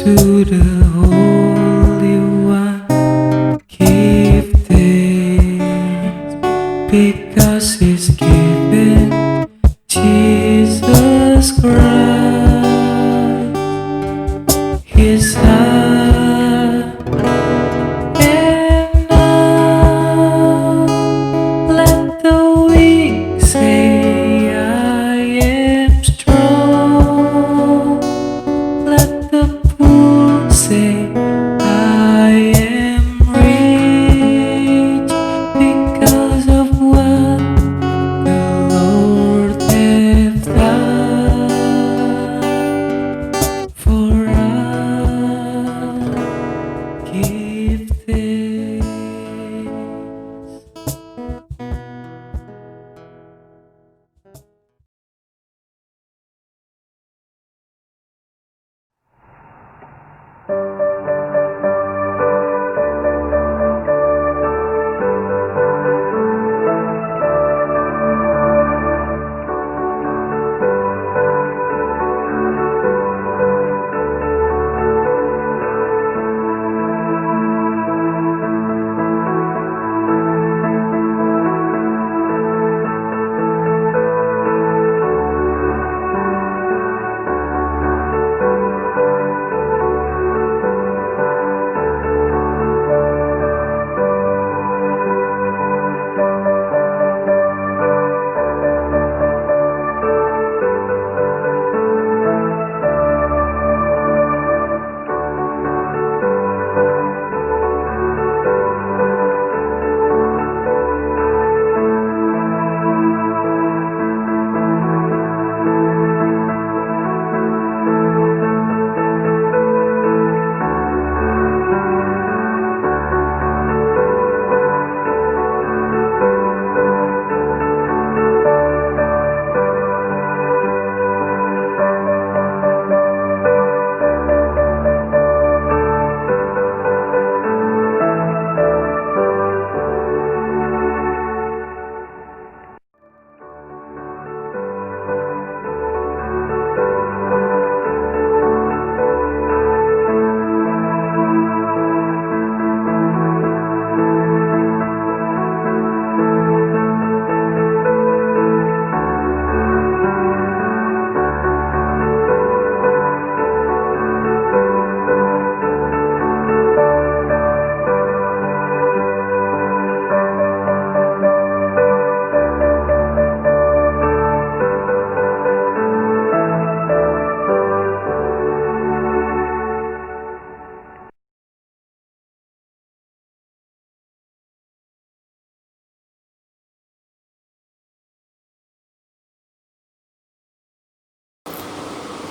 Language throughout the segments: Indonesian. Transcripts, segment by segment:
to the Holy One, give thanks, because He's given Jesus Christ, His Son. And now let the weak say, I am strong. Let the poor say, I am rich, because of what the Lord hath done for us. Give thanks.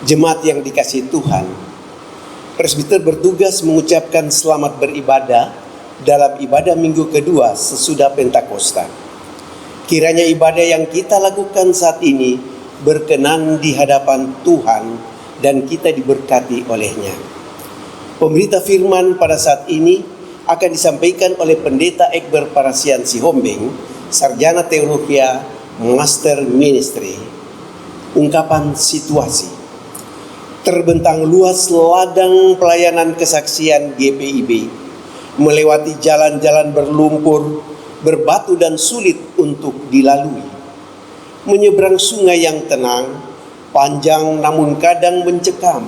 Jemaat yang dikasihi Tuhan, presbiter bertugas mengucapkan selamat beribadah dalam ibadah minggu kedua sesudah Pentakosta. Kiranya ibadah yang kita lakukan saat ini berkenan di hadapan Tuhan dan kita diberkati olehnya. Pemberita firman pada saat ini akan disampaikan oleh Pendeta Ekber Parasian Sihombing, Sarjana Teologi, Master Ministry. Ungkapan situasi. Terbentang luas ladang pelayanan kesaksian GPIB, melewati jalan-jalan berlumpur, berbatu dan sulit untuk dilalui. Menyeberang sungai yang tenang, panjang namun kadang mencekam.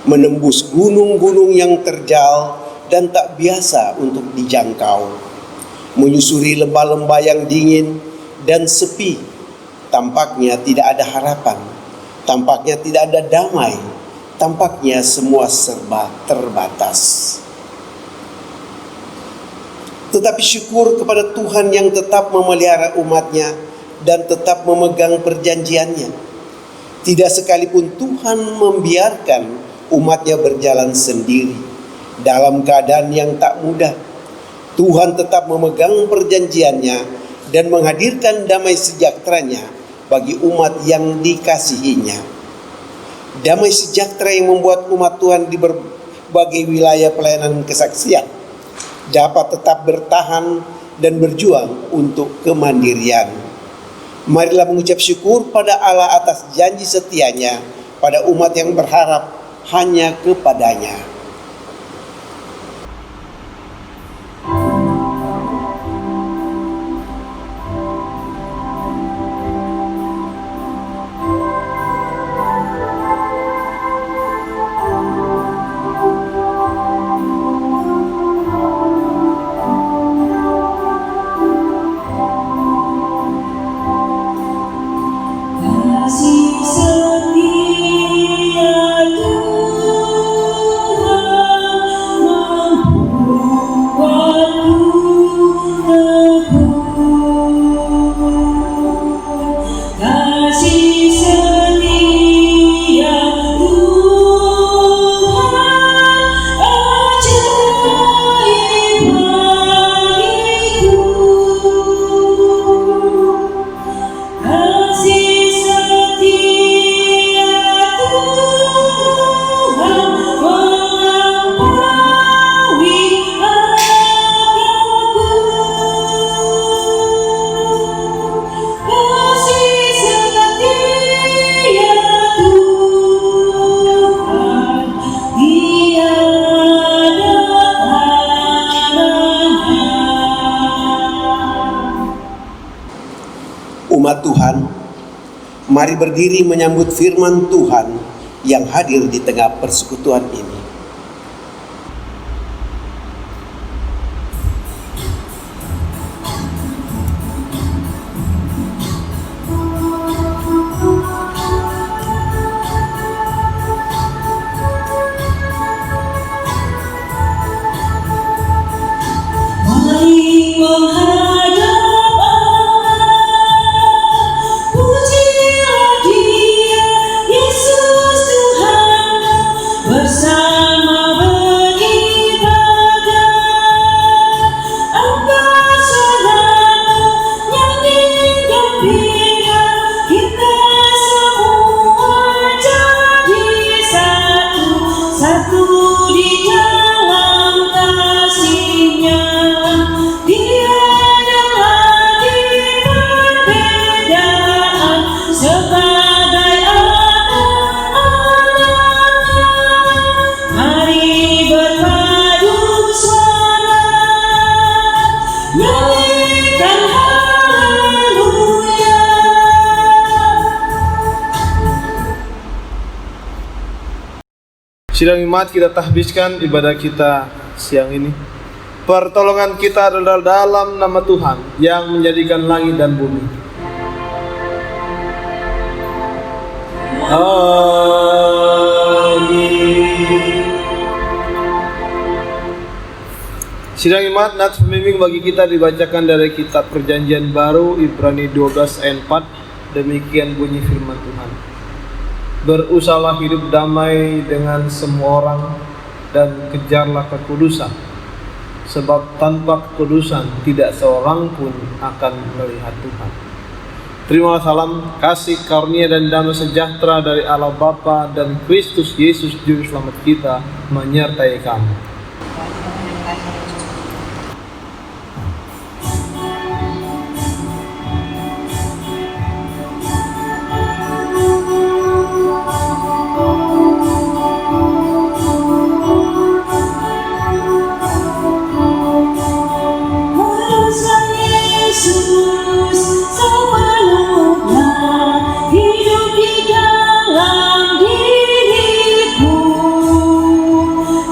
Menembus gunung-gunung yang terjal dan tak biasa untuk dijangkau. Menyusuri lembah-lembah yang dingin dan sepi, tampaknya tidak ada harapan. Tampaknya tidak ada damai, tampaknya semua serba terbatas. Tetapi syukur kepada Tuhan yang tetap memelihara umatnya dan tetap memegang perjanjiannya. Tidak sekalipun Tuhan membiarkan umatnya berjalan sendiri dalam keadaan yang tak mudah. Tuhan tetap memegang perjanjiannya dan menghadirkan damai sejahteranya bagi umat yang dikasihinya. Damai sejahtera yang membuat umat Tuhan di berbagai wilayah pelayanan kesaksian dapat tetap bertahan dan berjuang untuk kemandirian. Marilah mengucap syukur pada Allah atas janji setianya pada umat yang berharap hanya kepadanya. Kasih setia Tuhan membuatku teguh. Kasih setia Tuhan ajaib bagiku. Kasih setia Tuhan melampaui akalku. Kasih setia Tuhan tiada tandingannya. Umat Tuhan, mari berdiri menyambut firman Tuhan yang hadir di tengah persekutuan ini. Mari menghadap Allah, pujilah Dia, Yesus Tuhan, bersama beribadah. Angkat suaramu, nyanyi gembira, kita semua jadi satu, satu di dalam kasih-Nya. Tiada lagi perbedaan, sebagai anak-anak-Nya. Mari berpadu suara, nyanyikan haleluya. Sidang imat, kita tahbiskan ibadah kita siang ini. Pertolongan kita adalah dalam nama Tuhan yang menjadikan langit dan bumi. Amin. Sidang imat, nats pembimbing bagi kita dibacakan dari kitab Perjanjian Baru Ibrani 12 ayat 4. Demikian bunyi firman Tuhan. Berusahalah hidup damai dengan semua orang dan kejarlah kekudusan, sebab tanpa kekudusan tidak seorang pun akan melihat Tuhan. Terimalah salam, kasih, karunia dan damai sejahtera dari Allah Bapa dan Kristus Yesus Juru Selamat kita menyertai kamu. Yesus sepenuhnya hidup di dalam diriku,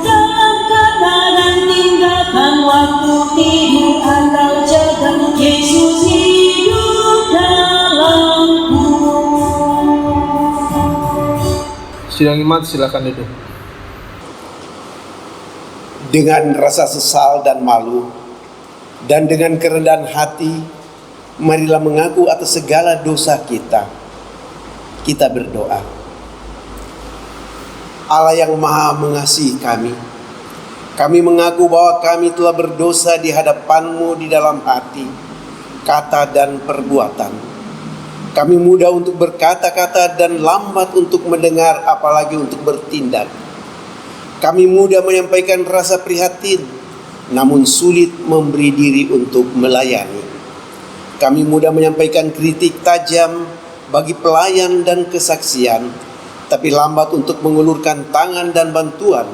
dalam kata dan tindakan, waktu tidur atau jaga, Yesus hidup dalamku. Sidang imat, silakan duduk. Dengan rasa sesal dan malu, dan dengan kerendahan hati, marilah mengaku atas segala dosa kita. Kita berdoa. Allah yang maha mengasihi kami mengaku bahwa kami telah berdosa di hadapan-Mu di dalam hati, kata dan perbuatan. Kami mudah untuk berkata-kata dan lambat untuk mendengar, apalagi untuk bertindak. Kami mudah menyampaikan rasa prihatin, namun sulit memberi diri untuk melayani. Kami mudah menyampaikan kritik tajam bagi pelayan dan kesaksian, tapi lambat untuk mengulurkan tangan dan bantuan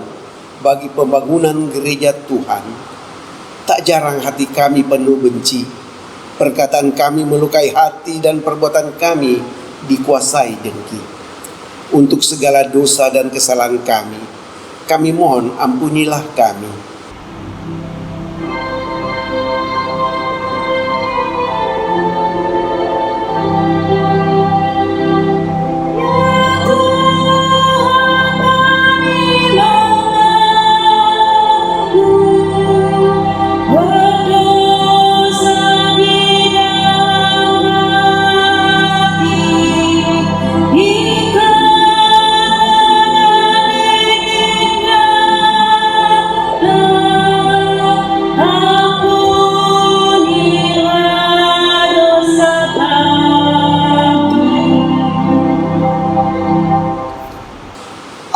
bagi pembangunan gereja Tuhan. Tak jarang hati kami penuh benci, perkataan kami melukai hati dan perbuatan kami dikuasai dengki. Untuk segala dosa dan kesalahan kami mohon ampunilah kami.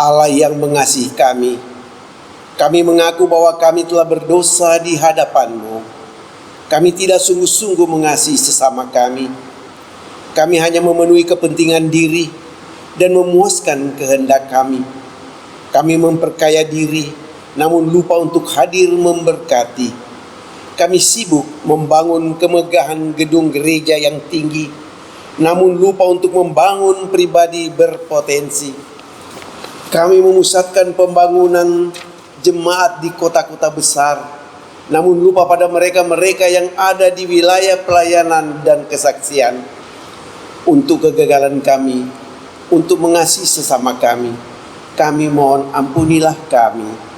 Allah yang mengasihi kami mengaku bahwa kami telah berdosa di hadapan-Mu. Kami tidak sungguh-sungguh mengasihi sesama kami. Kami hanya memenuhi kepentingan diri dan memuaskan kehendak kami. Kami memperkaya diri, namun lupa untuk hadir memberkati. Kami sibuk membangun kemegahan gedung gereja yang tinggi, namun lupa untuk membangun pribadi berpotensi. Kami memusatkan pembangunan jemaat di kota-kota besar, namun lupa pada mereka-mereka yang ada di wilayah pelayanan dan kesaksian. Untuk kegagalan kami, untuk mengasihi sesama kami mohon ampunilah kami.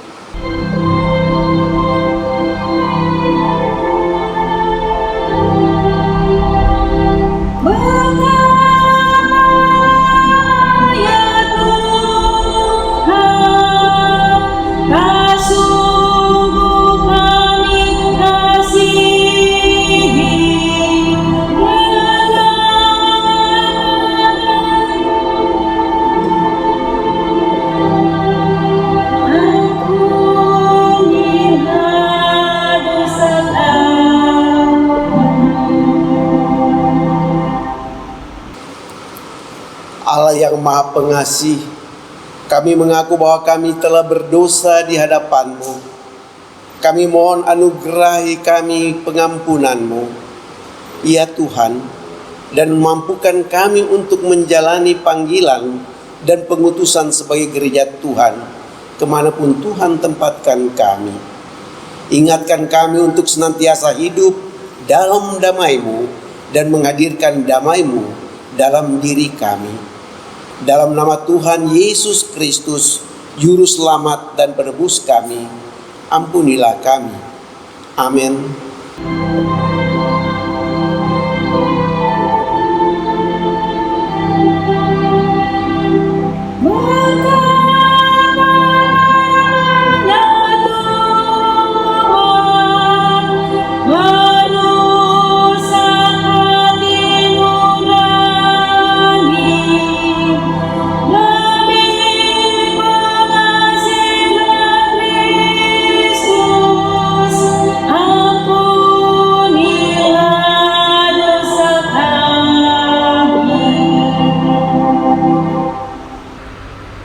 Allah yang Maha Pengasih, kami mengaku bahwa kami telah berdosa di hadapan-Mu. Kami mohon anugerahi kami pengampunan-Mu, ya Tuhan, dan mampukan kami untuk menjalani panggilan dan pengutusan sebagai gereja Tuhan, kemanapun Tuhan tempatkan kami. Ingatkan kami untuk senantiasa hidup dalam damai-Mu dan menghadirkan damai-Mu dalam diri kami. Dalam nama Tuhan Yesus Kristus, Juru Selamat dan Penebus kami, ampunilah kami. Amin.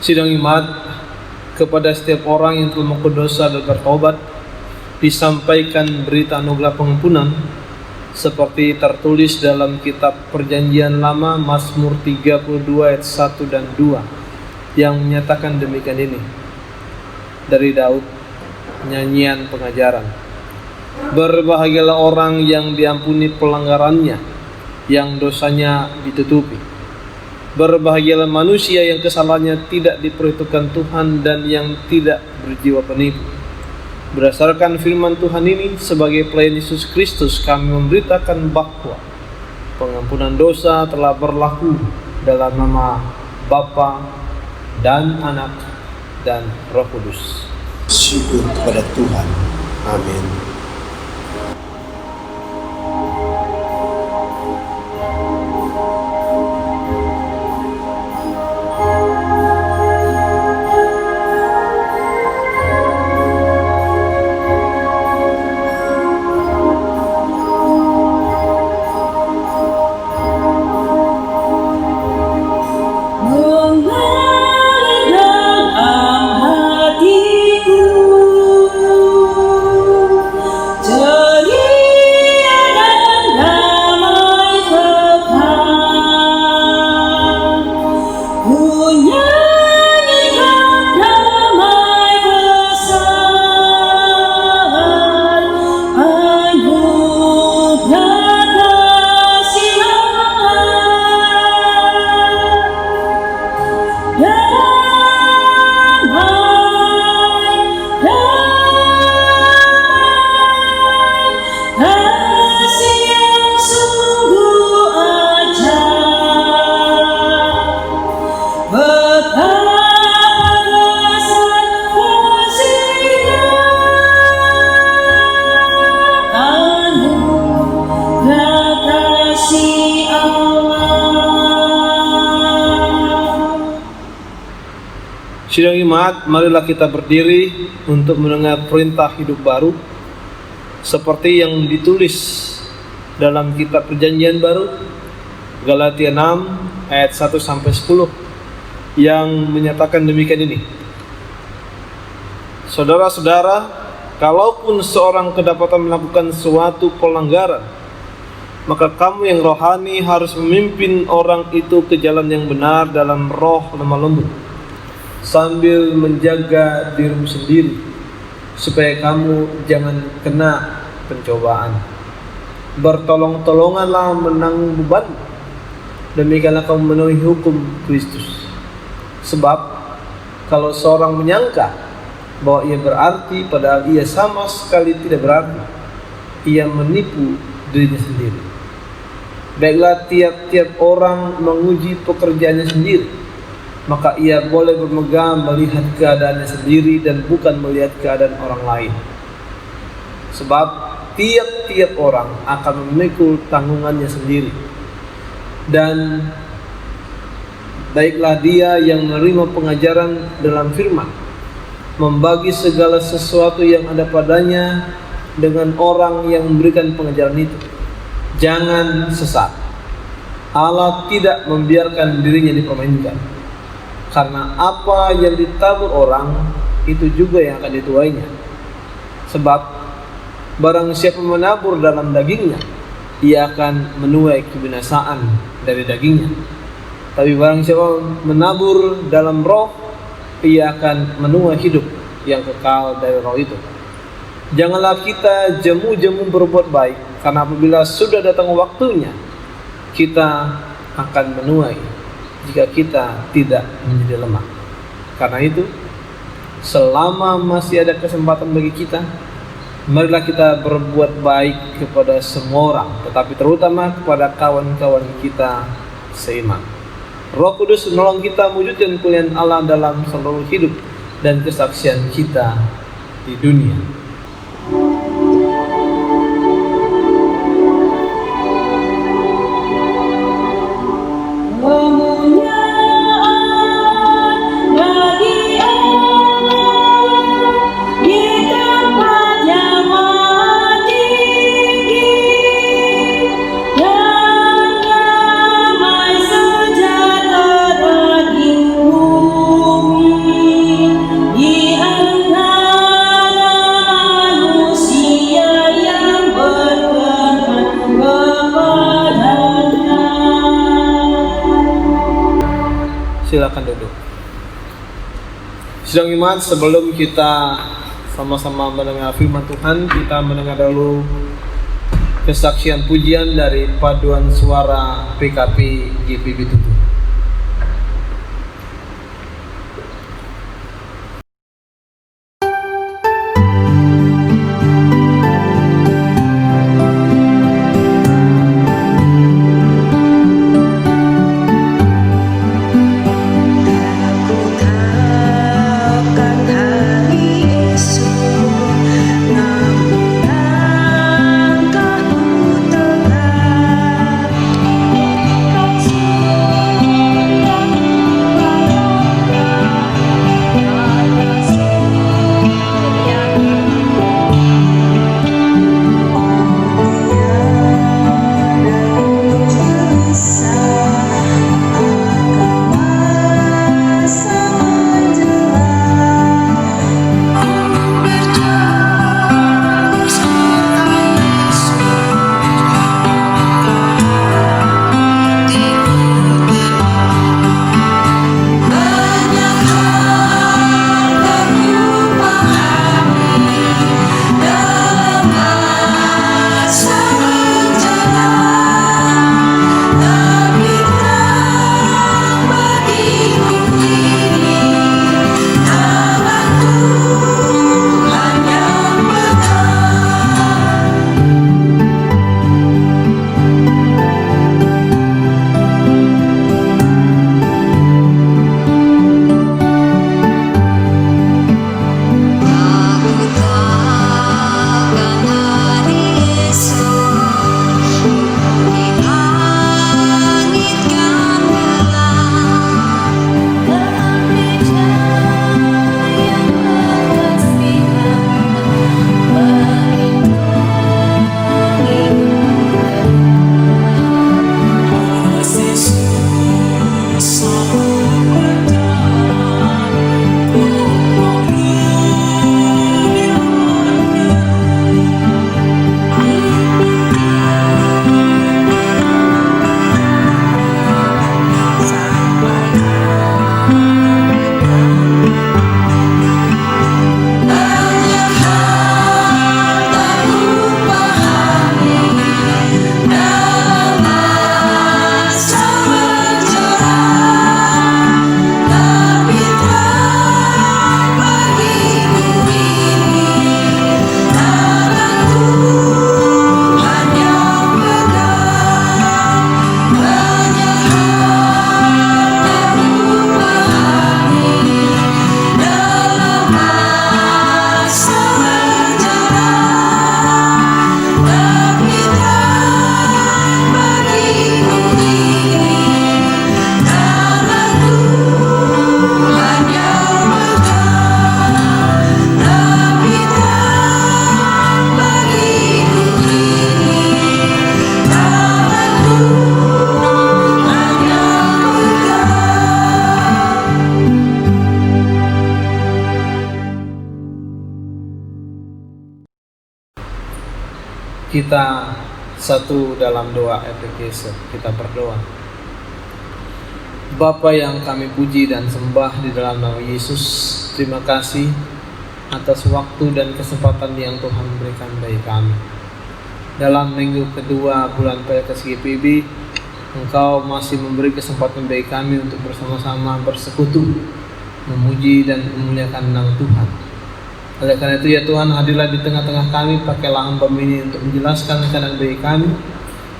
Sidang imat kepada setiap orang yang telah mengaku dosa dan bertobat, disampaikan berita anugerah pengampunan seperti tertulis dalam kitab Perjanjian Lama Mazmur 32 ayat 1 dan 2 yang menyatakan demikian ini. Dari Daud, nyanyian pengajaran. Berbahagialah orang yang diampuni pelanggarannya, yang dosanya ditutupi. Berbahagialah manusia yang kesalahannya tidak diperhitungkan Tuhan dan yang tidak berjiwa penipu. Berdasarkan firman Tuhan ini, sebagai pelayan Yesus Kristus, kami memberitakan bahwa pengampunan dosa telah berlaku dalam nama Bapa dan Anak dan Roh Kudus. Syukur kepada Tuhan. Amin. Mengasihi Sidang jemaat, marilah kita berdiri untuk mendengar perintah hidup baru seperti yang ditulis dalam kitab Perjanjian Baru Galatia 6 ayat 1 sampai 10 yang menyatakan demikian ini. Saudara-saudara, kalaupun seorang kedapatan melakukan suatu pelanggaran, maka kamu yang rohani harus memimpin orang itu ke jalan yang benar dalam roh lemah lembut, sambil menjaga dirimu sendiri, supaya kamu jangan kena pencobaan. Bertolong-tolonganlah menanggung beban, demikianlah kamu memenuhi hukum Kristus. Sebab kalau seorang menyangka bahwa ia berarti padahal ia sama sekali tidak berarti, ia menipu dirinya sendiri. Baiklah, tiap-tiap orang menguji pekerjaannya sendiri, maka ia boleh bermegah melihat keadaannya sendiri dan bukan melihat keadaan orang lain. Sebab tiap-tiap orang akan memikul tanggungannya sendiri. Dan baiklah dia yang menerima pengajaran dalam firman, membagi segala sesuatu yang ada padanya dengan orang yang memberikan pengajaran itu. Jangan sesat. Allah tidak membiarkan dirinya dipermainkan. Karena apa yang ditabur orang, itu juga yang akan dituainya. Sebab barang siapa menabur dalam dagingnya, ia akan menuai kebinasaan dari dagingnya. Tapi barang siapa menabur dalam roh, ia akan menuai hidup yang kekal dari roh itu. Janganlah kita jemu-jemu berbuat baik, karena apabila sudah datang waktunya, kita akan menuai jika kita tidak menjadi lemah. Karena itu, selama masih ada kesempatan bagi kita, marilah kita berbuat baik kepada semua orang, tetapi terutama kepada kawan-kawan kita seiman. Roh Kudus menolong kita mewujudkan kemuliaan Allah dalam seluruh hidup dan kesaksian kita di dunia. Silakan duduk. Sidang iman, sebelum kita sama-sama mendengar firman Tuhan, kita mendengar dulu kesaksian pujian dari paduan suara PKP GPB Tutu. Kau Kita satu dalam doa efekase, kita berdoa. Bapa yang kami puji dan sembah di dalam nama Yesus, terima kasih atas waktu dan kesempatan yang Tuhan berikan bagi kami. Dalam minggu kedua bulan PKSGPB, Engkau masih memberi kesempatan bagi kami untuk bersama-sama bersekutu, memuji dan memuliakan nama Tuhan. Oleh karena itu ya Tuhan, hadirlah di tengah-tengah kami, pakailah hamba ini untuk menjelaskan keadaan bagi kami,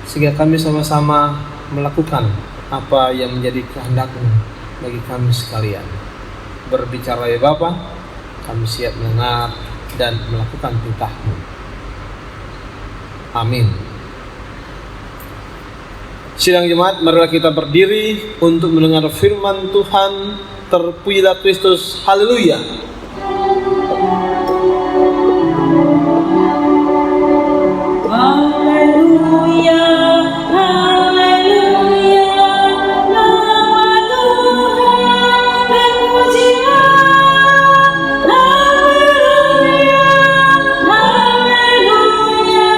sehingga kami sama-sama melakukan apa yang menjadi kehendak-Mu bagi kami sekalian. Berbicara ya Bapa, kami siap mendengar dan melakukan perintah-Mu. Amin. Sidang jemaat, marilah kita berdiri untuk mendengar firman Tuhan. Terpujilah Kristus, haleluya. Haleluya, haleluya, nama Tuhan terpujilah. Haleluya, haleluya,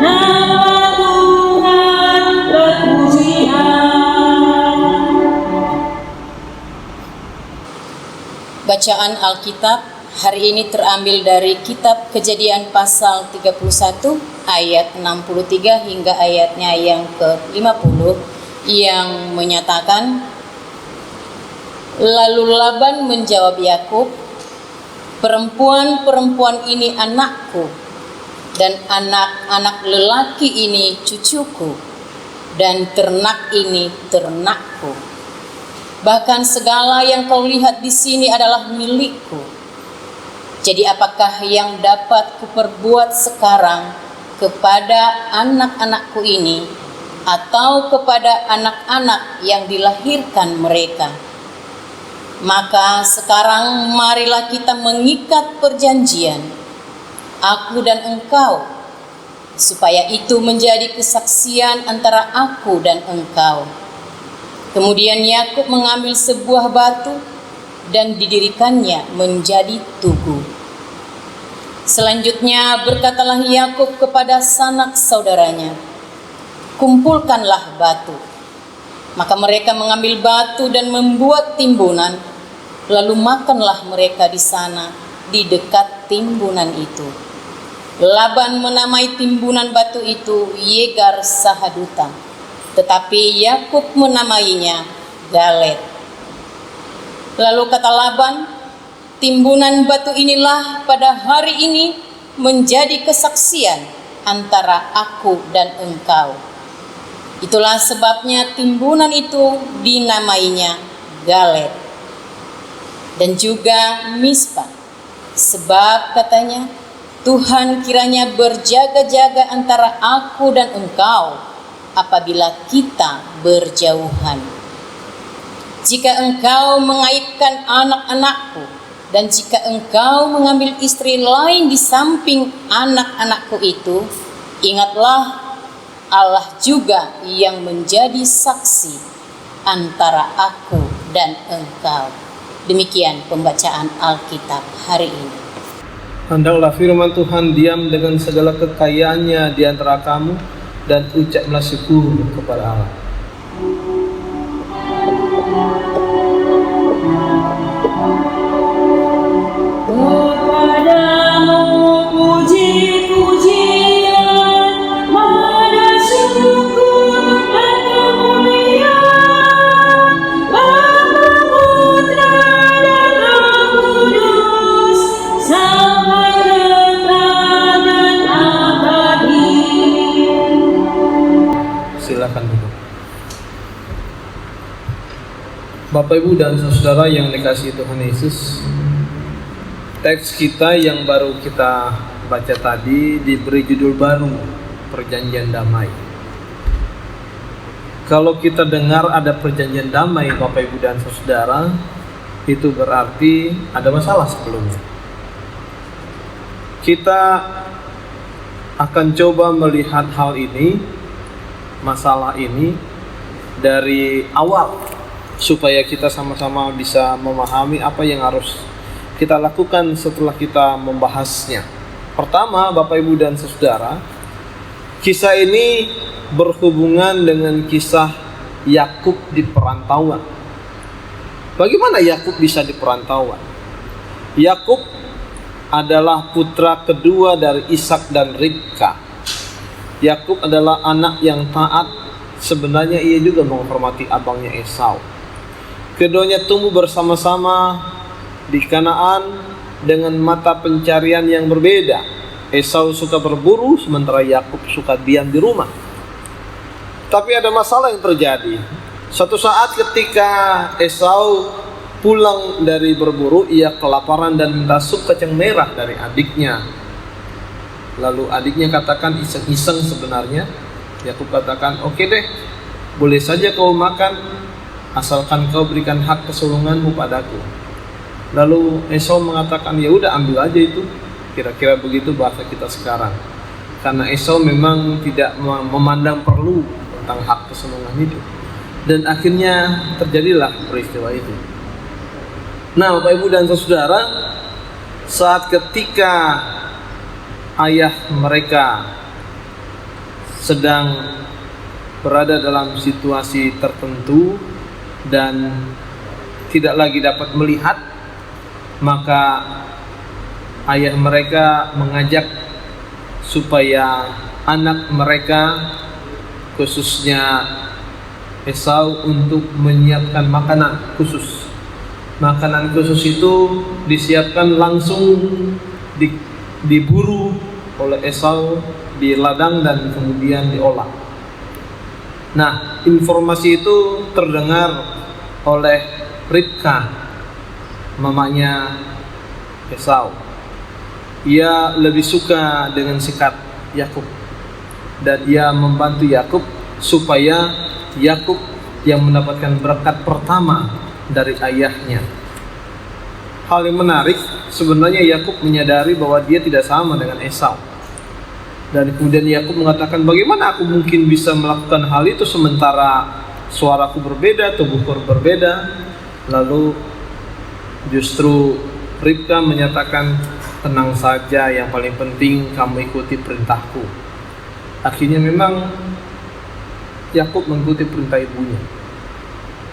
nama Tuhan terpujilah. Bacaan Alkitab hari ini terambil dari kitab Kejadian pasal 31 ayat 63 hingga ayatnya yang ke-50 yang menyatakan, lalu Laban menjawab Yakub, perempuan-perempuan ini anakku dan anak-anak lelaki ini cucuku dan ternak ini ternakku. Bahkan segala yang kau lihat di sini adalah milikku. Jadi apakah yang dapat kuperbuat sekarang kepada anak-anakku ini atau kepada anak-anak yang dilahirkan mereka? Maka sekarang marilah kita mengikat perjanjian, aku dan engkau, supaya itu menjadi kesaksian antara aku dan engkau. Kemudian Yakub mengambil sebuah batu dan didirikannya menjadi tugu. Selanjutnya berkatalah Yakub kepada sanak saudaranya, kumpulkanlah batu. Maka mereka mengambil batu dan membuat timbunan, lalu makanlah mereka di sana di dekat timbunan itu. Laban menamai timbunan batu itu Yegar Sahaduta, tetapi Yakub menamainya Galet. Lalu kata Laban, timbunan batu inilah pada hari ini menjadi kesaksian antara aku dan engkau. Itulah sebabnya timbunan itu dinamainya Galet. Dan juga Mispa, sebab katanya, Tuhan kiranya berjaga-jaga antara aku dan engkau apabila kita berjauhan. Jika engkau mengaibkan anak-anakku, dan jika engkau mengambil istri lain di samping anak-anakku itu, ingatlah Allah juga yang menjadi saksi antara aku dan engkau. Demikian pembacaan Alkitab hari ini. Hendaklah firman Tuhan diam dengan segala kekayaannya di antara kamu, dan ucaplah syukur kepada Allah. Kepadamu puji-pujian, pada syukur dan kemuliaan, Bapa, Putra, dan Roh Kudus, sampai kekal dan abadi. Silakan duduk. Bapak, Ibu, dan saudara yang dikasihi Tuhan Yesus, teks kita yang baru kita baca tadi diberi judul baru, Perjanjian Damai. Kalau kita dengar ada perjanjian damai, Bapak, Ibu, dan saudara, itu berarti ada masalah sebelumnya. Kita akan coba melihat hal ini, masalah ini, dari awal, supaya kita sama-sama bisa memahami apa yang harus kita lakukan setelah kita membahasnya. Pertama, Bapak, Ibu, dan saudara, Kisah ini berhubungan dengan kisah Yakub di perantauan. Bagaimana Yakub bisa di perantauan? Yakub adalah putra kedua dari Ishak dan Ribka. Yakub adalah anak yang taat. Sebenarnya ia juga menghormati abangnya Esau. Keduanya tumbuh bersama-sama di Kanaan dengan mata pencarian yang berbeda. Esau suka berburu, sementara Yakub suka diam di rumah. Tapi ada masalah yang terjadi. Suatu saat ketika Esau pulang dari berburu, ia kelaparan dan minta sup kacang merah dari adiknya. Lalu adiknya katakan iseng-iseng sebenarnya. Yakub katakan, oke deh, boleh saja kau makan, asalkan kau berikan hak kesulunganmu padaku. Lalu Esau mengatakan, ya udah ambil aja itu. Kira-kira begitu bahasa kita sekarang. Karena Esau memang tidak memandang perlu tentang hak kesulungan itu. Dan akhirnya terjadilah peristiwa itu. Nah, Bapak Ibu dan Saudara, saat ketika ayah mereka sedang berada dalam situasi tertentu dan tidak lagi dapat melihat, maka ayah mereka mengajak supaya anak mereka, khususnya Esau, untuk menyiapkan makanan khusus. Makanan khusus itu disiapkan langsung diburu oleh Esau di ladang dan kemudian diolah. Nah, informasi itu terdengar oleh Ribka, mamanya Esau. Ia lebih suka dengan sikap Yakub dan ia membantu Yakub supaya Yakub yang mendapatkan berkat pertama dari ayahnya. Hal yang menarik, sebenarnya Yakub menyadari bahwa dia tidak sama dengan Esau. Dan kemudian Yakub mengatakan, bagaimana aku mungkin bisa melakukan hal itu sementara suaraku berbeda, tubuhku berbeda. Lalu justru Ribka menyatakan, tenang saja, yang paling penting kamu ikuti perintahku. Akhirnya memang Yakub mengikuti perintah ibunya.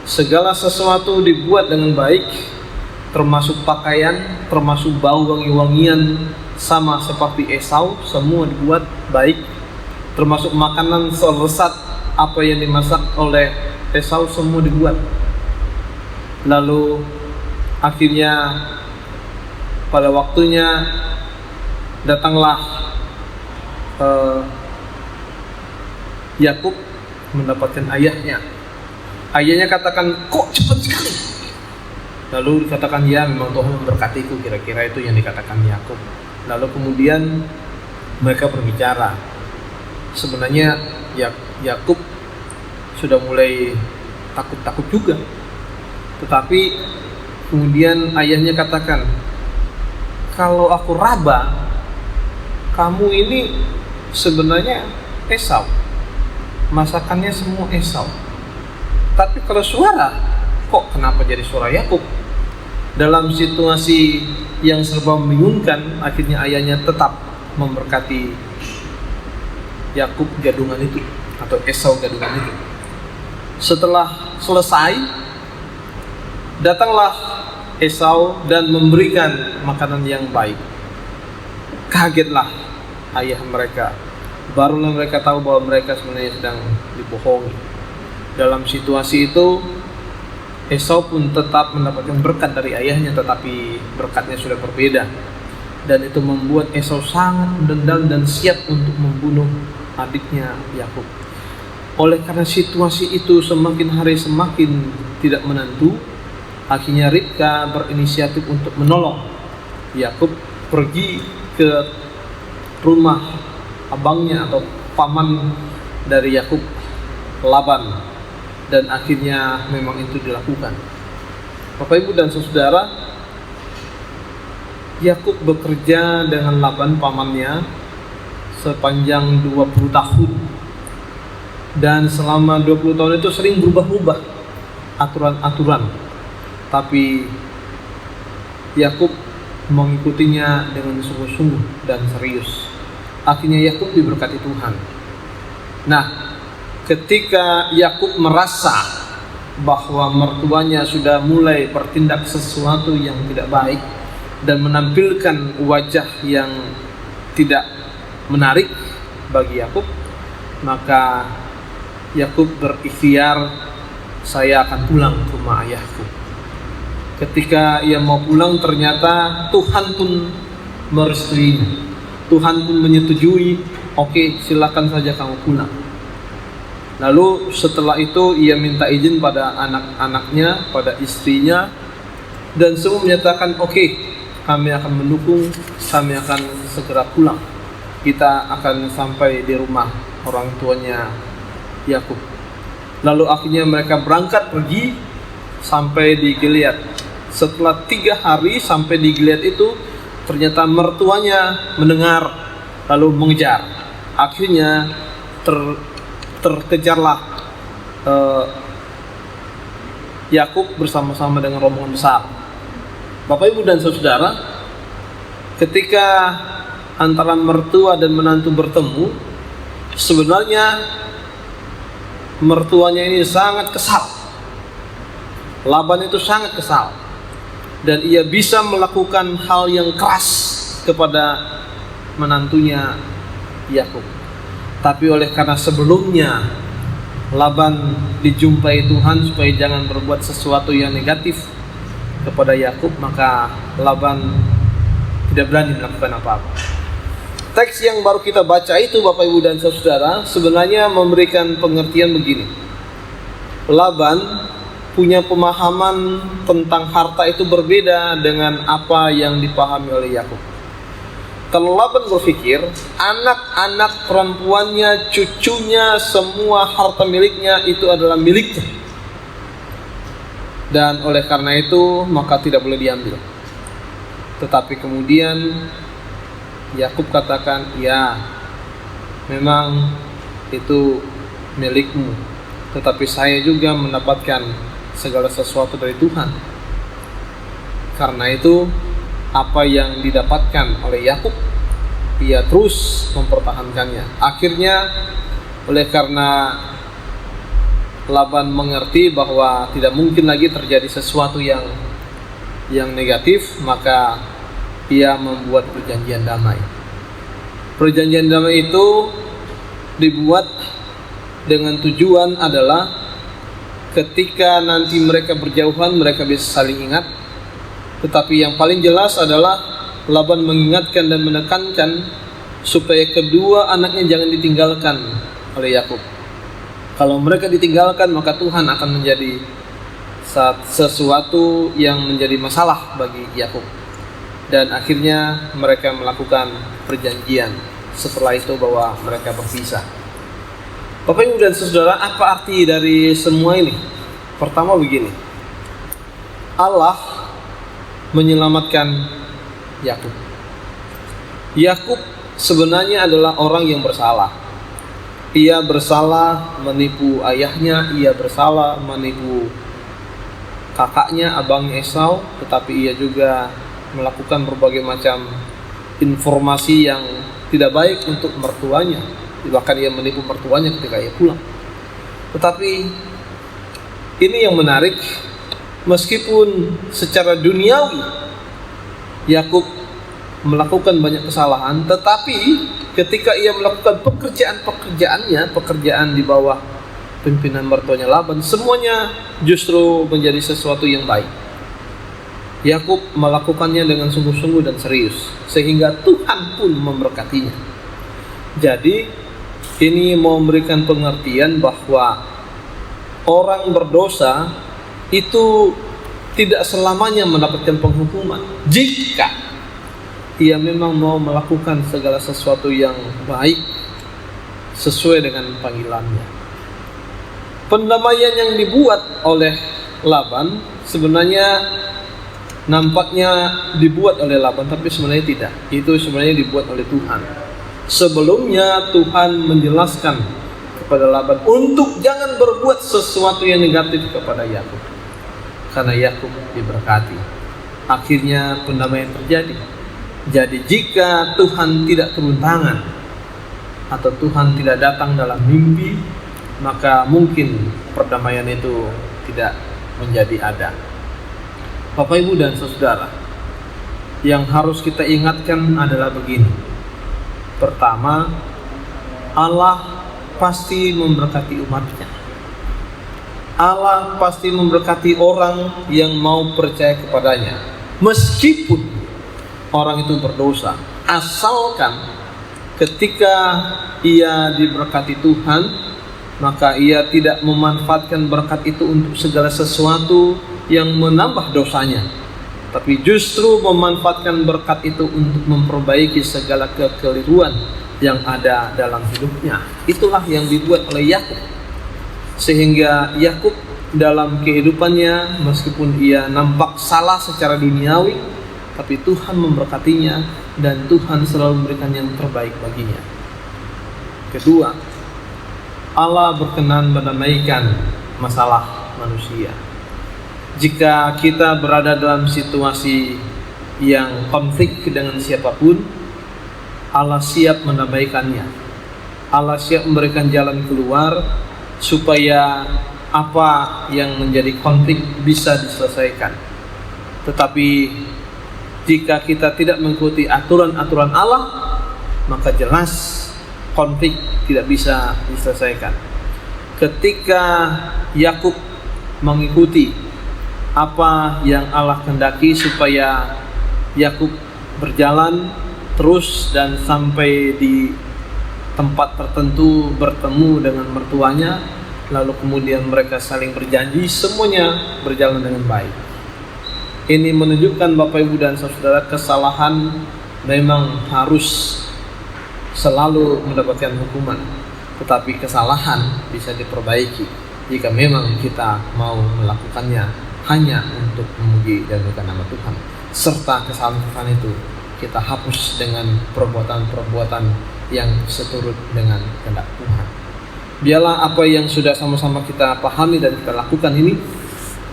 Segala sesuatu dibuat dengan baik, termasuk pakaian, termasuk bau wangi-wangian, sama seperti Esau, semua dibuat baik. Termasuk makanan selesat apa yang dimasak oleh Esau, semua dibuat. Lalu akhirnya pada waktunya datanglah Yakub mendapatkan ayahnya. Ayahnya katakan, kok cepat sekali? Lalu dikatakan, ya memang Tuhan memberkatiku, kira-kira itu yang dikatakan Yakub. Lalu kemudian mereka berbicara. Sebenarnya Yakub sudah mulai takut-takut juga. Tetapi kemudian ayahnya katakan, kalau aku raba, kamu ini sebenarnya Esau. Masakannya semua Esau. Tapi kalau suara, kok kenapa jadi suara Yakub? Dalam situasi yang serba membingungkan, akhirnya ayahnya tetap memberkati Yakub gadungan itu, atau Esau gadungan itu. Setelah selesai, datanglah Esau dan memberikan makanan yang baik. Kagetlah ayah mereka. Barulah mereka tahu bahwa mereka sebenarnya sedang dibohongi. Dalam situasi itu, Esau pun tetap mendapatkan berkat dari ayahnya, tetapi berkatnya sudah berbeda. Dan itu membuat Esau sangat mendendam dan siap untuk membunuh adiknya Yakub. Oleh karena situasi itu semakin hari semakin tidak menentu, akhirnya Ribka berinisiatif untuk menolong Yakub pergi ke rumah abangnya atau paman dari Yakub, Laban. Dan akhirnya memang itu dilakukan. Bapak Ibu dan Saudara, Yakub bekerja dengan Laban pamannya sepanjang 20 tahun. Dan selama 20 tahun itu sering berubah-ubah aturan-aturan. Tapi Yakub mengikutinya dengan sungguh-sungguh dan serius. Akhirnya Yakub diberkati Tuhan. Nah, ketika Yakub merasa bahwa mertuanya sudah mulai bertindak sesuatu yang tidak baik dan menampilkan wajah yang tidak menarik bagi Yakub, maka Yakub berikhtiar, saya akan pulang ke rumah ayahku. Ketika ia mau pulang, ternyata Tuhan pun merestuinya. Tuhan pun menyetujui, oke, silakan saja kamu pulang. Lalu setelah itu ia minta izin pada anak-anaknya, pada istrinya, dan semua menyatakan oke, kami akan mendukung, kami akan segera pulang. Kita akan sampai di rumah orang tuanya Yakub. Lalu akhirnya mereka berangkat pergi sampai di Gilead. Setelah 3 hari sampai di Gilead itu, ternyata mertuanya mendengar lalu mengejar. Akhirnya terkejarlah Yakub bersama-sama dengan rombongan besar. Bapak, Ibu, dan saudara, ketika antara mertua dan menantu bertemu, sebenarnya mertuanya ini sangat kesal. Laban itu sangat kesal, dan ia bisa melakukan hal yang keras kepada menantunya Yakub. Tapi oleh karena sebelumnya Laban dijumpai Tuhan supaya jangan berbuat sesuatu yang negatif kepada Yakub, maka Laban tidak berani melakukan apa-apa. Teks yang baru kita baca itu, Bapak, Ibu, dan saudara, sebenarnya memberikan pengertian begini. Laban punya pemahaman tentang harta itu berbeda dengan apa yang dipahami oleh Yakub. Kalau Laban berpikir anak-anak perempuannya, cucunya, semua harta miliknya itu adalah miliknya, dan oleh karena itu maka tidak boleh diambil. Tetapi kemudian Yakub katakan, ya memang itu milikmu, tetapi saya juga mendapatkan segala sesuatu dari Tuhan. Karena itu apa yang didapatkan oleh Yakub, ia terus mempertahankannya. Akhirnya oleh karena Laban mengerti bahwa tidak mungkin lagi terjadi sesuatu yang negatif, maka ia membuat perjanjian damai. Perjanjian damai itu dibuat dengan tujuan adalah ketika nanti mereka berjauhan, mereka bisa saling ingat. Tetapi yang paling jelas adalah Laban mengingatkan dan menekankan supaya kedua anaknya jangan ditinggalkan oleh Yakub. Kalau mereka ditinggalkan, maka Tuhan akan menjadi sesuatu yang menjadi masalah bagi Yakub. Dan akhirnya mereka melakukan perjanjian setelah itu bahwa mereka berpisah. Bapak, Ibu, dan saudara, apa arti dari semua ini? Pertama begini, Allah menyelamatkan Yakub. Yakub sebenarnya adalah orang yang bersalah. Ia bersalah menipu ayahnya, ia bersalah menipu kakaknya, abangnya Esau, tetapi ia juga melakukan berbagai macam informasi yang tidak baik untuk mertuanya. Bahkan ia menipu mertuanya ketika ia pulang. Tetapi ini yang menarik, meskipun secara duniawi Yakub melakukan banyak kesalahan, tetapi ketika ia melakukan pekerjaan di bawah pimpinan mertuanya Laban, semuanya justru menjadi sesuatu yang baik. Yakub melakukannya dengan sungguh-sungguh dan serius, sehingga Tuhan pun memberkatinya. Jadi ini mau memberikan pengertian bahwa orang berdosa itu tidak selamanya mendapatkan penghukuman jika ia memang mau melakukan segala sesuatu yang baik sesuai dengan panggilannya. Pendamaian yang dibuat oleh Laban sebenarnya nampaknya dibuat oleh Laban, tapi sebenarnya tidak. Itu sebenarnya dibuat oleh Tuhan. Sebelumnya Tuhan menjelaskan kepada Laban untuk jangan berbuat sesuatu yang negatif kepada Yakub, karena Yakub diberkati. Akhirnya pendamaian terjadi. Jadi jika Tuhan tidak turun tangan, atau Tuhan tidak datang dalam mimpi, maka mungkin perdamaian itu tidak menjadi ada. Bapak, Ibu, dan saudara, yang harus kita ingatkan adalah begini. Pertama, Allah pasti memberkati umatnya. Allah pasti memberkati orang yang mau percaya kepadanya, meskipun orang itu berdosa, asalkan ketika ia diberkati Tuhan, maka ia tidak memanfaatkan berkat itu untuk segala sesuatu yang menambah dosanya, tapi justru memanfaatkan berkat itu untuk memperbaiki segala kekeliruan yang ada dalam hidupnya. Itulah yang dibuat oleh Yakub, sehingga Yakub dalam kehidupannya, meskipun ia nampak salah secara duniawi, tapi Tuhan memberkatinya dan Tuhan selalu memberikan yang terbaik baginya. Kedua, Allah berkenan mendamaikan masalah manusia. Jika kita berada dalam situasi yang konflik dengan siapapun, Allah siap mendamaikannya. Allah siap memberikan jalan keluar supaya apa yang menjadi konflik bisa diselesaikan. Tetapi jika kita tidak mengikuti aturan-aturan Allah, maka jelas konflik tidak bisa diselesaikan. Ketika Yakub mengikuti apa yang Allah kehendaki supaya Yakub berjalan terus dan sampai di tempat tertentu bertemu dengan mertuanya, lalu kemudian mereka saling berjanji, semuanya berjalan dengan baik. Ini menunjukkan Bapak, Ibu, dan saudara, kesalahan memang harus selalu mendapatkan hukuman, tetapi kesalahan bisa diperbaiki jika memang kita mau melakukannya hanya untuk memuji dan memuliakan nama Tuhan, serta kesalahan itu kita hapus dengan perbuatan-perbuatan yang seturut dengan kehendak Tuhan. Biarlah apa yang sudah sama-sama kita pahami dan kita lakukan ini,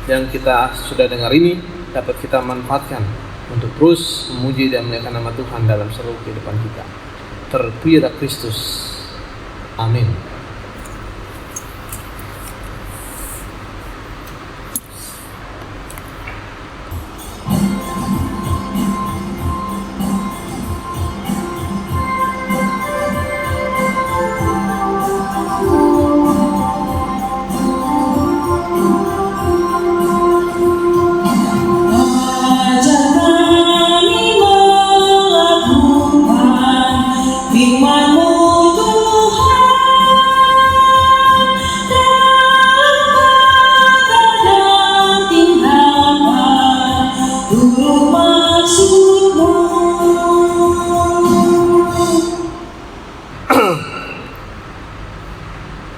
yang kita sudah dengar ini, dapat kita manfaatkan untuk terus memuji dan memuliakan nama Tuhan dalam seluruh kehidupan kita. Terpujilah Kristus. Amin.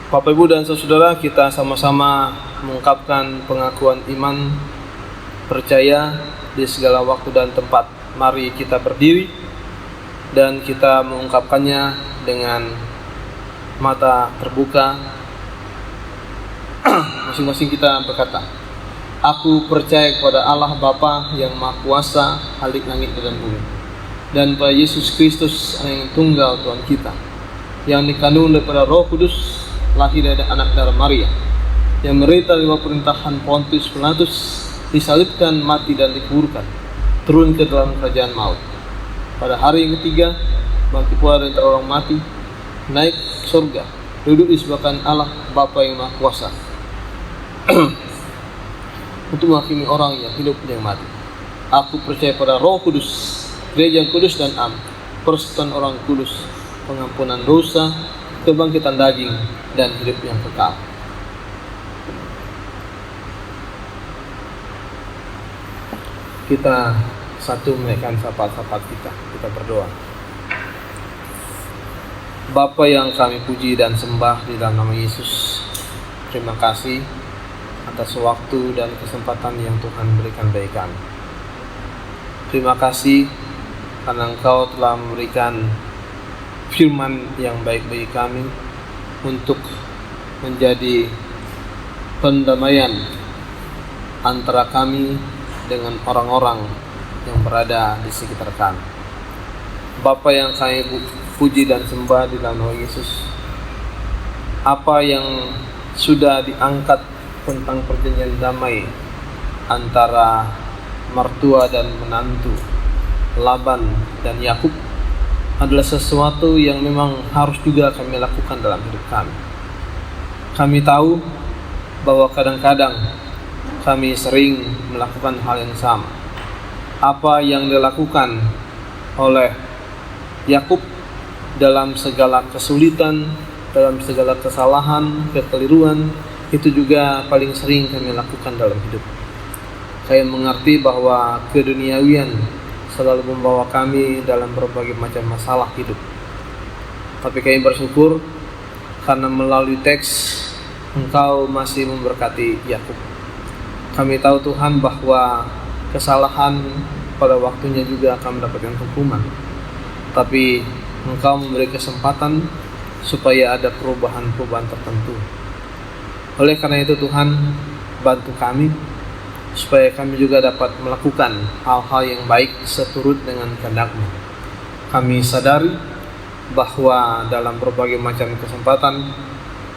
Bapak, Ibu, dan saudara, kita sama-sama mengungkapkan pengakuan iman percaya di segala waktu dan tempat. Mari kita berdiri dan kita mengungkapkannya dengan mata terbuka. Masing-masing kita berkata, aku percaya kepada Allah Bapa yang Maha Kuasa, Khalik langit dan bumi, dan pada Yesus Kristus yang tunggal Tuhan kita, yang dikandung daripada Roh Kudus, lahir dari anak darah Maria, yang menderita di bawah pemerintahan Pontius Pilatus, disalibkan, mati dan dikuburkan, turun ke dalam kerajaan maut. Pada hari yang ketiga, bangkit pula dari antara orang mati, naik ke surga, duduk di sebelah kanan Allah Bapa yang Maha Kuasa, untuk menghakimi orang yang hidup dan yang mati. Aku percaya pada Roh Kudus, Gereja yang kudus dan am, persekutuan orang kudus, pengampunan dosa, kebangkitan daging, dan hidup yang kekal. Kita satu menaikkan sahabat-sahabat kita berdoa. Bapa yang kami puji dan sembah di dalam nama Yesus, terima kasih atas waktu dan kesempatan yang Tuhan berikan bagi kami. Terima kasih karena Engkau telah memberikan firman yang baik bagi kami untuk menjadi pendamaian antara kami dengan orang-orang yang berada di sekitar kami. Bapa yang kami puji dan sembah di dalam nama Yesus. Apa yang sudah diangkat tentang perjanjian damai antara mertua dan menantu, Laban dan Yakub, adalah sesuatu yang memang harus juga kami lakukan dalam hidup kami. Kami tahu bahwa kadang-kadang kami sering melakukan hal yang sama. Apa yang dilakukan oleh Yakub dalam segala kesulitan, dalam segala kesalahan, kekeliruan, itu juga paling sering kami lakukan dalam hidup. Saya mengerti bahwa keduniawian selalu membawa kami dalam berbagai macam masalah hidup. Tapi kami bersyukur karena melalui teks Engkau masih memberkati Yakub. Kami tahu Tuhan bahwa kesalahan pada waktunya juga akan mendapatkan hukuman. Tapi Engkau memberi kesempatan supaya ada perubahan-perubahan tertentu. Oleh karena itu Tuhan, bantu kami supaya kami juga dapat melakukan hal-hal yang baik seturut dengan kehendak-Mu. Kami sadari bahwa dalam berbagai macam kesempatan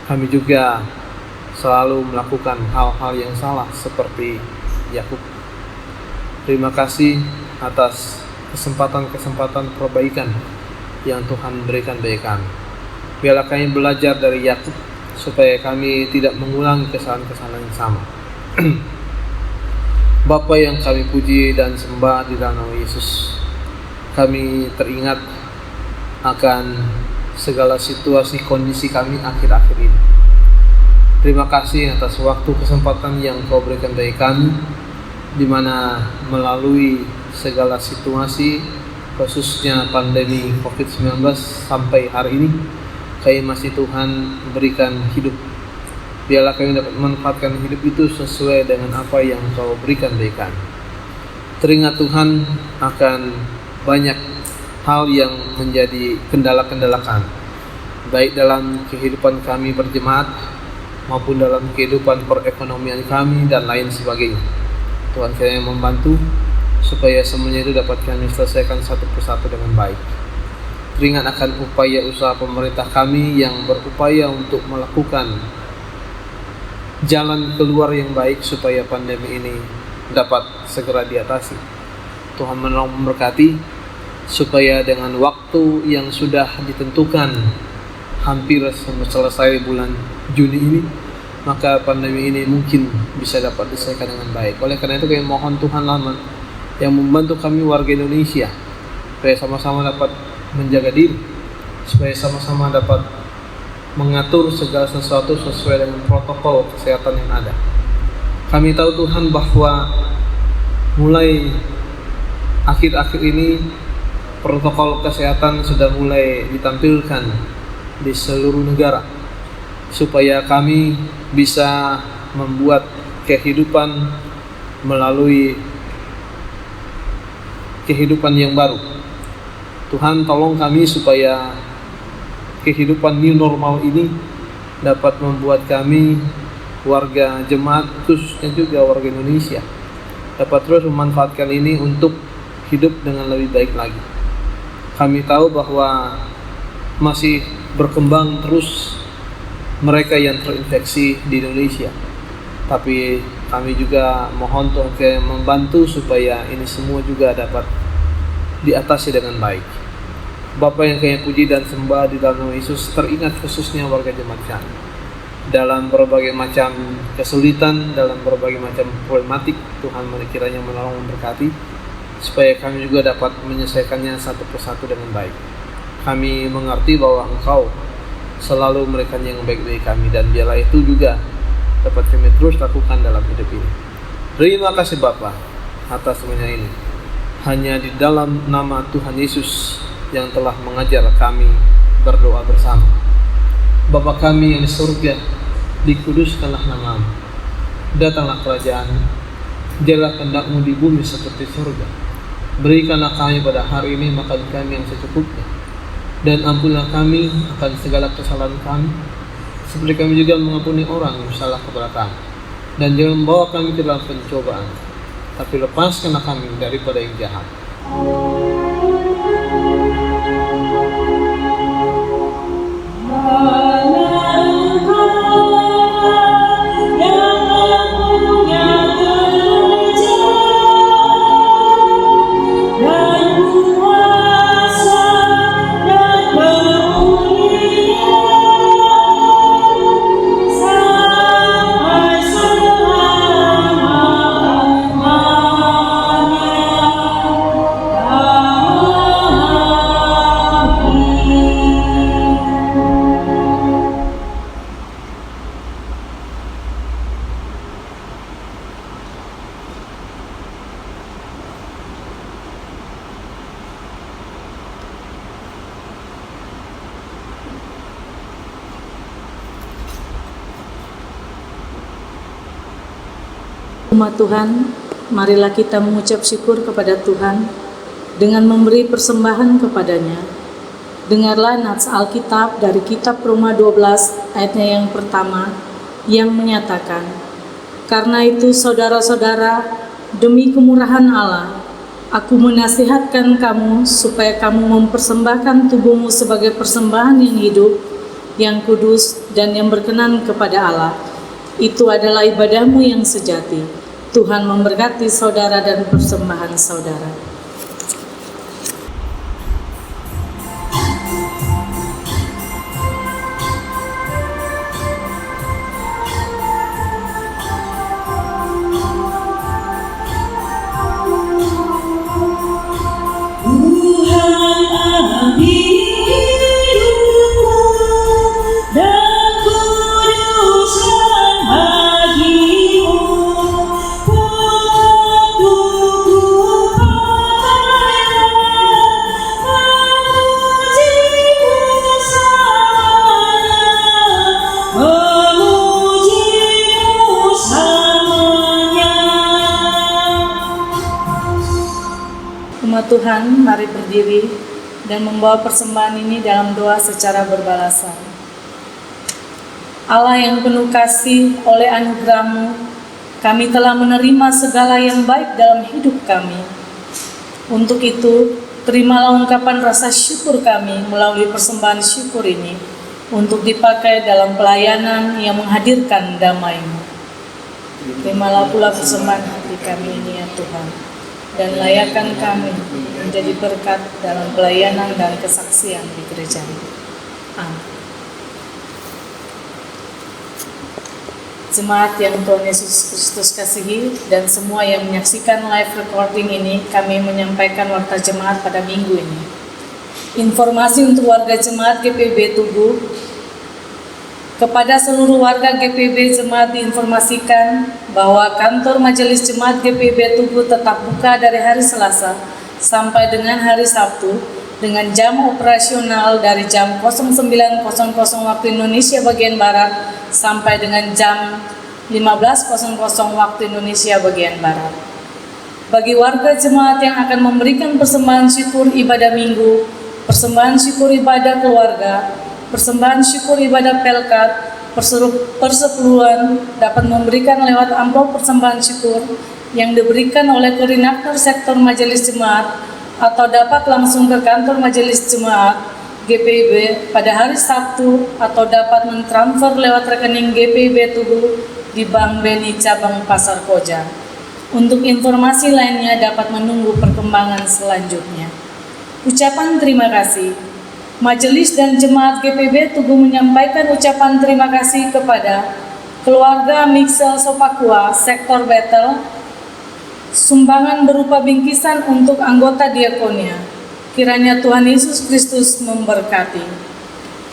kami juga selalu melakukan hal-hal yang salah seperti Yakub. Terima kasih atas kesempatan-kesempatan perbaikan yang Tuhan berikan bagi kami. Biarlah kami belajar dari Yakub supaya kami tidak mengulangi kesalahan-kesalahan yang sama. Bapa yang kami puji dan sembah di dalam nama Yesus, kami teringat akan segala situasi kondisi kami akhir-akhir ini. Terima kasih atas waktu kesempatan yang Kau berikan bagi kami, di mana melalui segala situasi, khususnya pandemi COVID-19 sampai hari ini, kami masih Tuhan berikan hidup. Biarlah kami dapat memanfaatkan hidup itu sesuai dengan apa yang Kau berikan bagi kami. Teringat Tuhan akan banyak hal yang menjadi kendala-kendala kami, baik dalam kehidupan kami berjemaat maupun dalam kehidupan perekonomian kami dan lain sebagainya. Tuhan kiranya membantu supaya semuanya itu dapat kami selesaikan satu persatu dengan baik. Teringat akan upaya usaha pemerintah kami yang berupaya untuk melakukan jalan keluar yang baik supaya pandemi ini dapat segera diatasi. Tuhan menolong memberkati supaya dengan waktu yang sudah ditentukan hampir selesai bulan Juni ini, maka pandemi ini mungkin bisa dapat diselesaikan dengan baik. Oleh karena itu kami mohon Tuhanlah yang membantu kami warga Indonesia supaya sama-sama dapat menjaga diri, supaya sama-sama dapat mengatur segala sesuatu sesuai dengan protokol kesehatan yang ada. Kami tahu Tuhan bahwa mulai akhir-akhir ini protokol kesehatan sudah mulai ditampilkan di seluruh negara supaya kami bisa membuat kehidupan melalui kehidupan yang baru. Tuhan tolong kami supaya kehidupan new normal ini dapat membuat kami warga jemaat, khususnya juga warga Indonesia, dapat terus memanfaatkan ini untuk hidup dengan lebih baik lagi. Kami tahu bahwa masih berkembang terus mereka yang terinfeksi di Indonesia, tapi kami juga mohon Tuhan membantu supaya ini semua juga dapat diatasi dengan baik. Bapa yang kami puji dan sembah di dalam nama Yesus, teringat khususnya warga jemaat kami dalam berbagai macam kesulitan, dalam berbagai macam problematik. Tuhan kiranya menolong memberkati supaya kami juga dapat menyelesaikannya satu persatu dengan baik. Kami mengerti bahwa Engkau selalu memberikan yang baik bagi kami, dan biarlah itu juga dapat kami terus lakukan dalam hidup ini. Terima kasih Bapa atas semuanya ini. Hanya di dalam nama Tuhan Yesus yang telah mengajar kami berdoa bersama. Bapa kami yang di surga, dikuduskanlah nama-Mu. Datanglah kerajaan-Mu. Jadilah kehendak-Mu di bumi seperti surga. Berikanlah kami pada hari ini makan kami yang secukupnya. Dan ampunilah kami akan segala kesalahan kami, seperti kami juga mengampuni orang yang salah kepada kami. Dan jangan membawa kami ke dalam pencobaan, tapi lepaskanlah kami daripada yang jahat. Umat Tuhan, marilah kita mengucap syukur kepada Tuhan dengan memberi persembahan kepadanya. Dengarlah nats Alkitab dari kitab Roma 12 ayatnya yang pertama yang menyatakan, "Karena itu saudara-saudara, demi kemurahan Allah, aku menasihatkan kamu supaya kamu mempersembahkan tubuhmu sebagai persembahan yang hidup, yang kudus, dan yang berkenan kepada Allah. Itu adalah ibadahmu yang sejati." Tuhan memberkati saudara dan persembahan saudara. Tuhan ambil hidupku dan kuduskan bagimu, waktuku memujimu samanya. Umat Tuhan, mari berdiri dan membawa persembahan ini dalam doa secara berbalasan. Allah yang penuh kasih, oleh anugerah-Mu, kami telah menerima segala yang baik dalam hidup kami. Untuk itu, terimalah ungkapan rasa syukur kami melalui persembahan syukur ini untuk dipakai dalam pelayanan yang menghadirkan damai-Mu. Terimalah pula persembahan hati kami ini, ya Tuhan, dan layakkan kami menjadi berkat dalam pelayanan dan kesaksian di gereja. Amin. Jemaat yang Tuhan Yesus Kristus kasihi dan semua yang menyaksikan live recording ini, kami menyampaikan warta jemaat pada minggu ini. Informasi untuk warga jemaat GPB Tugu. Kepada seluruh warga GPB jemaat diinformasikan bahwa kantor Majelis Jemaat GPB Tugu tetap buka dari hari Selasa sampai dengan hari Sabtu dengan jam operasional dari jam 09.00 waktu Indonesia bagian Barat sampai dengan jam 15.00 waktu Indonesia bagian Barat. Bagi warga jemaat yang akan memberikan persembahan syukur ibadah minggu, persembahan syukur ibadah keluarga, persembahan syukur ibadah pelkat, persepuluhan dapat memberikan lewat amplop persembahan syukur yang diberikan oleh koordinator sektor majelis jemaat atau dapat langsung ke kantor majelis jemaat GPIB pada hari Sabtu atau dapat mentransfer lewat rekening GPIB Tugu di Bank BNI Cabang Pasar Koja. Untuk informasi lainnya dapat menunggu perkembangan selanjutnya. Ucapan terima kasih. Majelis dan Jemaat GPB Tugu menyampaikan ucapan terima kasih kepada keluarga Mixel Sopakua, Sektor Betel, sumbangan berupa bingkisan untuk anggota diakonia. Kiranya Tuhan Yesus Kristus memberkati.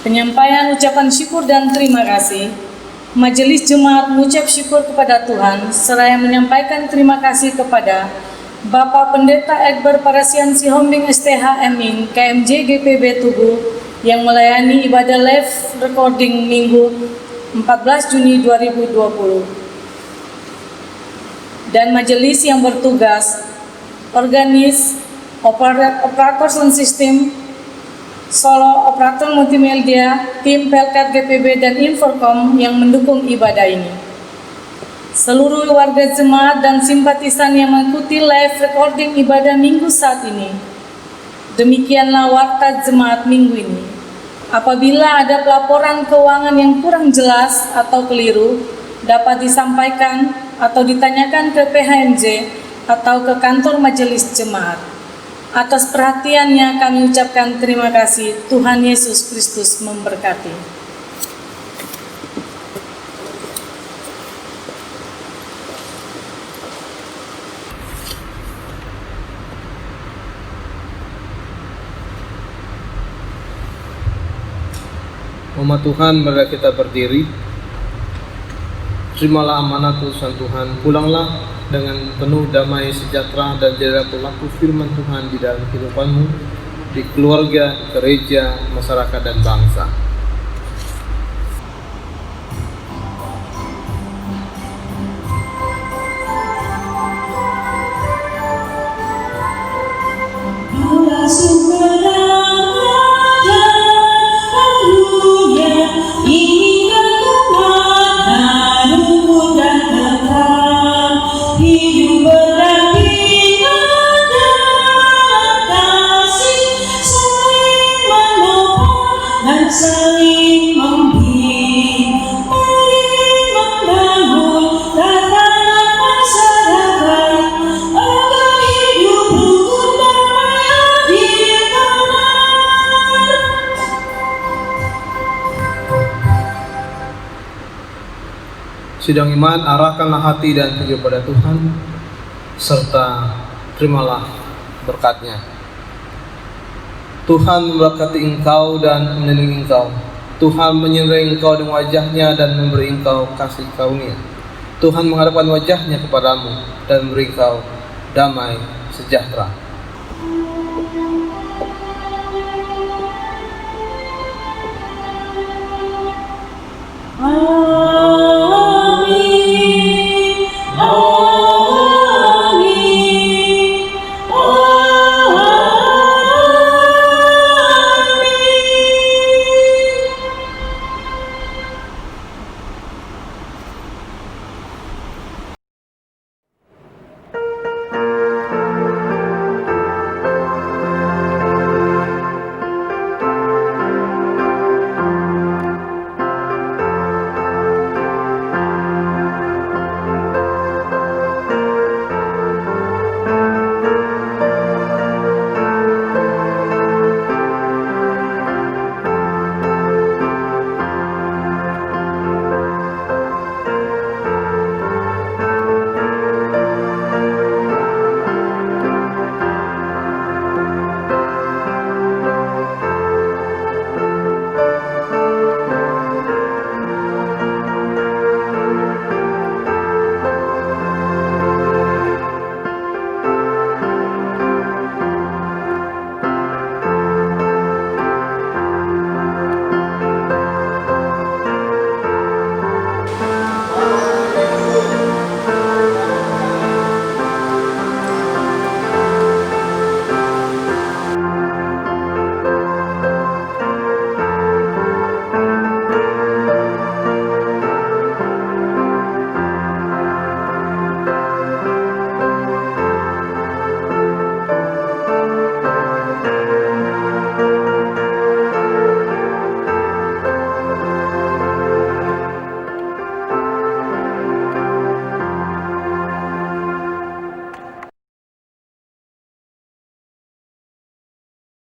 Penyampaian ucapan syukur dan terima kasih. Majelis Jemaat mengucap syukur kepada Tuhan seraya menyampaikan terima kasih kepada Bapak Pendeta Ekber Parasian Sihombing STH Emin KMJ GPB Tugu yang melayani ibadah live recording Minggu 14 Juni 2020. Dan majelis yang bertugas, organis, operator sound system, solo, operator multimedia, tim Pelkat GPB dan Inforkom yang mendukung ibadah ini. Seluruh warga jemaat dan simpatisan yang mengikuti live recording ibadah minggu saat ini. Demikianlah warta jemaat minggu ini. Apabila ada pelaporan keuangan yang kurang jelas atau keliru, dapat disampaikan atau ditanyakan ke PHMJ atau ke kantor majelis jemaat. Atas perhatiannya kami ucapkan terima kasih. Tuhan Yesus Kristus memberkati. Umat Tuhan, mari kita berdiri. Terimalah amanat utusan Tuhan. Pulanglah dengan penuh damai sejahtera dan jadilah pelaku firman Tuhan di dalam kehidupanmu, di keluarga, gereja, masyarakat, dan bangsa. Sidang iman, arahkanlah hati dan tuju pada Tuhan, serta terimalah berkat-Nya. Tuhan memberkati engkau dan melindungi engkau. Tuhan menyinari engkau dengan wajah-Nya dan memberi engkau kasih karunia. Tuhan menghadapkan wajah-Nya kepadamu dan memberi engkau damai sejahtera.